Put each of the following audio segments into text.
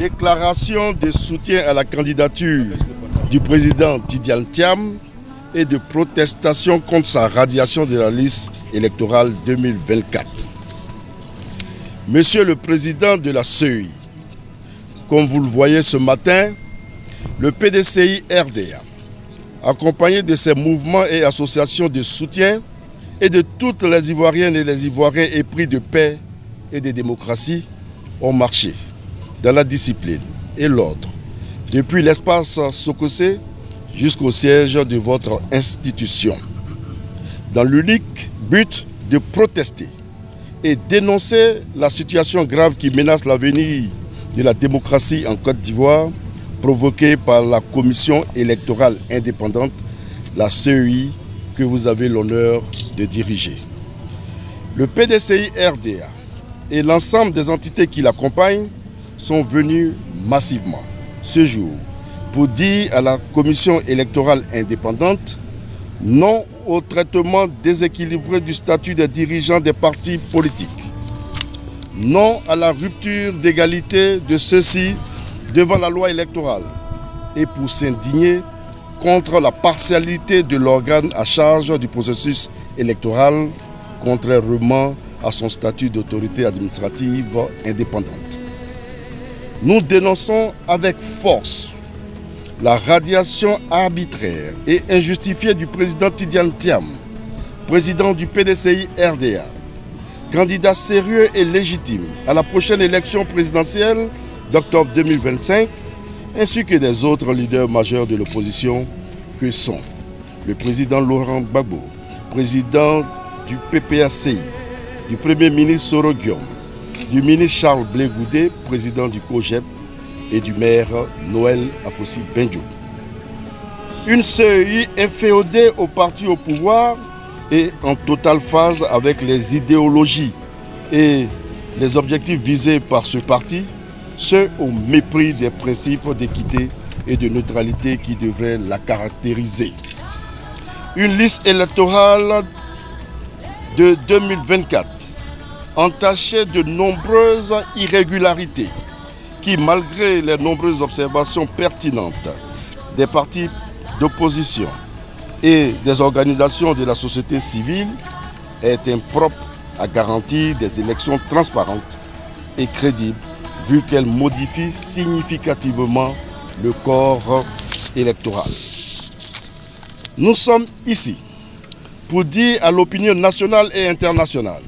Déclaration de soutien à la candidature du président Tidjane Thiam et de protestation contre sa radiation de la liste électorale 2024. Monsieur le président de la CEI, comme vous le voyez ce matin, le PDCI RDA, accompagné de ses mouvements et associations de soutien et de toutes les Ivoiriennes et les Ivoiriens épris de paix et de démocratie, ont marché dans la discipline et l'ordre, depuis l'espace Sokosé jusqu'au siège de votre institution, dans l'unique but de protester et dénoncer la situation grave qui menace l'avenir de la démocratie en Côte d'Ivoire, provoquée par la commission électorale indépendante, la CEI, que vous avez l'honneur de diriger. Le PDCI RDA et l'ensemble des entités qui l'accompagnent sont venus massivement ce jour pour dire à la commission électorale indépendante non au traitement déséquilibré du statut des dirigeants des partis politiques, non à la rupture d'égalité de ceux-ci devant la loi électorale et pour s'indigner contre la partialité de l'organe à charge du processus électoral, contrairement à son statut d'autorité administrative indépendante. Nous dénonçons avec force la radiation arbitraire et injustifiée du président Tidjane Thiam, président du PDCI RDA, candidat sérieux et légitime à la prochaine élection présidentielle d'octobre 2025, ainsi que des autres leaders majeurs de l'opposition que sont le président Laurent Gbagbo, président du PPACI, du Premier ministre Soro Guillaume, du ministre Charles Blé Goudé, président du COGEP, et du maire Noël Akossi Benjo. Une CEI inféodée au parti au pouvoir et en totale phase avec les idéologies et les objectifs visés par ce parti, ce au mépris des principes d'équité et de neutralité qui devraient la caractériser. Une liste électorale de 2024 entachée de nombreuses irrégularités qui, malgré les nombreuses observations pertinentes des partis d'opposition et des organisations de la société civile, est impropre à garantir des élections transparentes et crédibles, vu qu'elle modifie significativement le corps électoral. Nous sommes ici pour dire à l'opinion nationale et internationale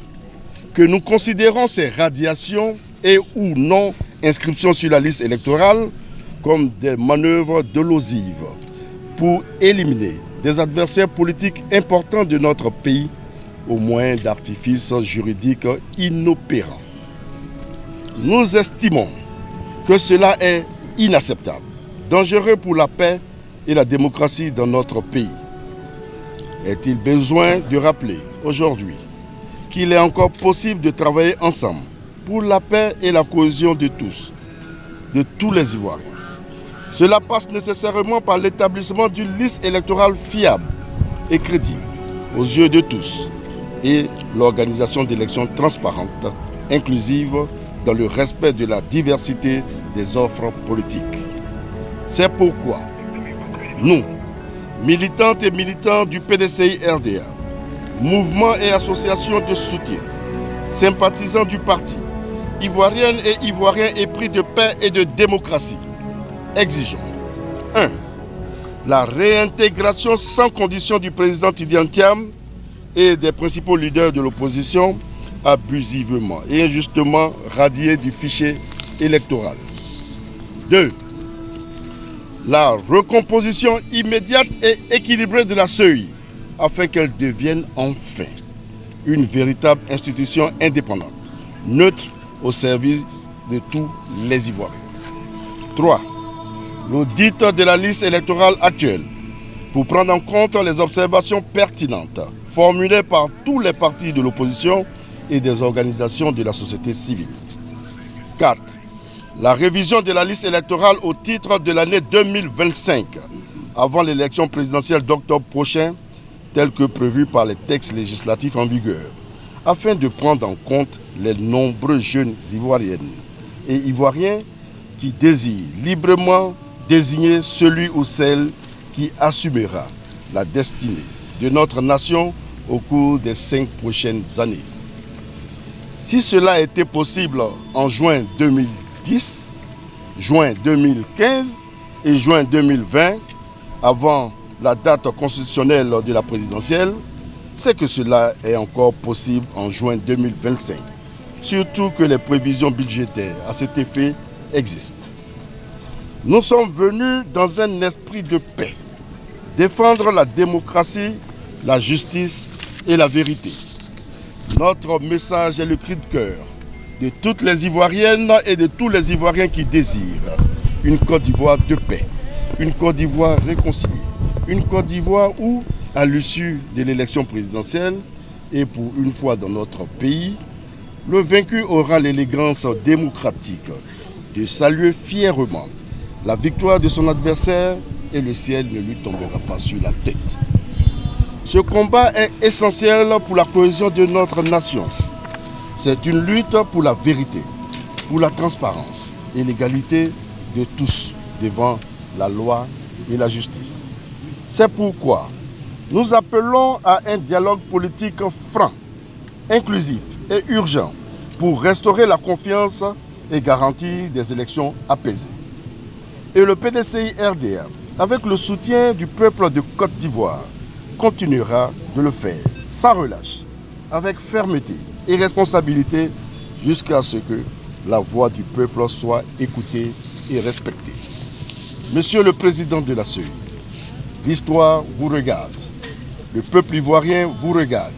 que nous considérons ces radiations et ou non inscriptions sur la liste électorale comme des manœuvres dolosives pour éliminer des adversaires politiques importants de notre pays au moyen d'artifices juridiques inopérants. Nous estimons que cela est inacceptable, dangereux pour la paix et la démocratie dans notre pays. Est-il besoin de rappeler aujourd'hui qu'il est encore possible de travailler ensemble pour la paix et la cohésion de tous les Ivoiriens? Cela passe nécessairement par l'établissement d'une liste électorale fiable et crédible aux yeux de tous et l'organisation d'élections transparentes, inclusives, dans le respect de la diversité des offres politiques. C'est pourquoi nous, militantes et militants du PDCI RDA, mouvements et associations de soutien, sympathisants du parti, Ivoiriennes et Ivoiriens épris de paix et de démocratie, exigeons 1. La réintégration sans condition du président Tidjane Thiam et des principaux leaders de l'opposition abusivement et injustement radiés du fichier électoral. 2. La recomposition immédiate et équilibrée de la CEI afin qu'elle devienne enfin une véritable institution indépendante, neutre au service de tous les Ivoiriens. 3. L'audit de la liste électorale actuelle pour prendre en compte les observations pertinentes formulées par tous les partis de l'opposition et des organisations de la société civile. 4. La révision de la liste électorale au titre de l'année 2025 avant l'élection présidentielle d'octobre prochain, telle que prévue par les textes législatifs en vigueur, afin de prendre en compte les nombreux jeunes Ivoiriennes et Ivoiriens qui désire librement désigner celui ou celle qui assumera la destinée de notre nation au cours des 5 prochaines années. Si cela était possible en juin 2010, juin 2015 et juin 2020, avant la date constitutionnelle de la présidentielle, c'est que cela est encore possible en juin 2025. Surtout que les prévisions budgétaires à cet effet existent. Nous sommes venus dans un esprit de paix, défendre la démocratie, la justice et la vérité. Notre message est le cri de cœur de toutes les Ivoiriennes et de tous les Ivoiriens qui désirent une Côte d'Ivoire de paix, une Côte d'Ivoire réconciliée, une Côte d'Ivoire où, à l'issue de l'élection présidentielle et pour une fois dans notre pays, le vaincu aura l'élégance démocratique de saluer fièrement la victoire de son adversaire et le ciel ne lui tombera pas sur la tête. Ce combat est essentiel pour la cohésion de notre nation. C'est une lutte pour la vérité, pour la transparence et l'égalité de tous devant la loi et la justice. C'est pourquoi nous appelons à un dialogue politique franc, inclusif et urgent pour restaurer la confiance et garantir des élections apaisées. Et le PDCI-RDA, avec le soutien du peuple de Côte d'Ivoire, continuera de le faire sans relâche, avec fermeté et responsabilité jusqu'à ce que la voix du peuple soit écoutée et respectée. Monsieur le Président de la CEI, l'histoire vous regarde, le peuple ivoirien vous regarde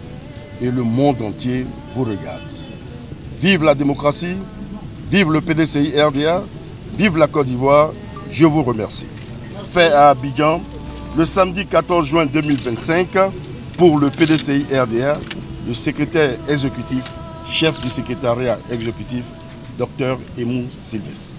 et le monde entier vous regarde. Vive la démocratie, vive le PDCI-RDA, vive la Côte d'Ivoire, je vous remercie. Fait à Abidjan, le samedi 14 juin 2025, pour le PDCI-RDA, le secrétaire exécutif, chef du secrétariat exécutif, Dr Emou Sylvestre.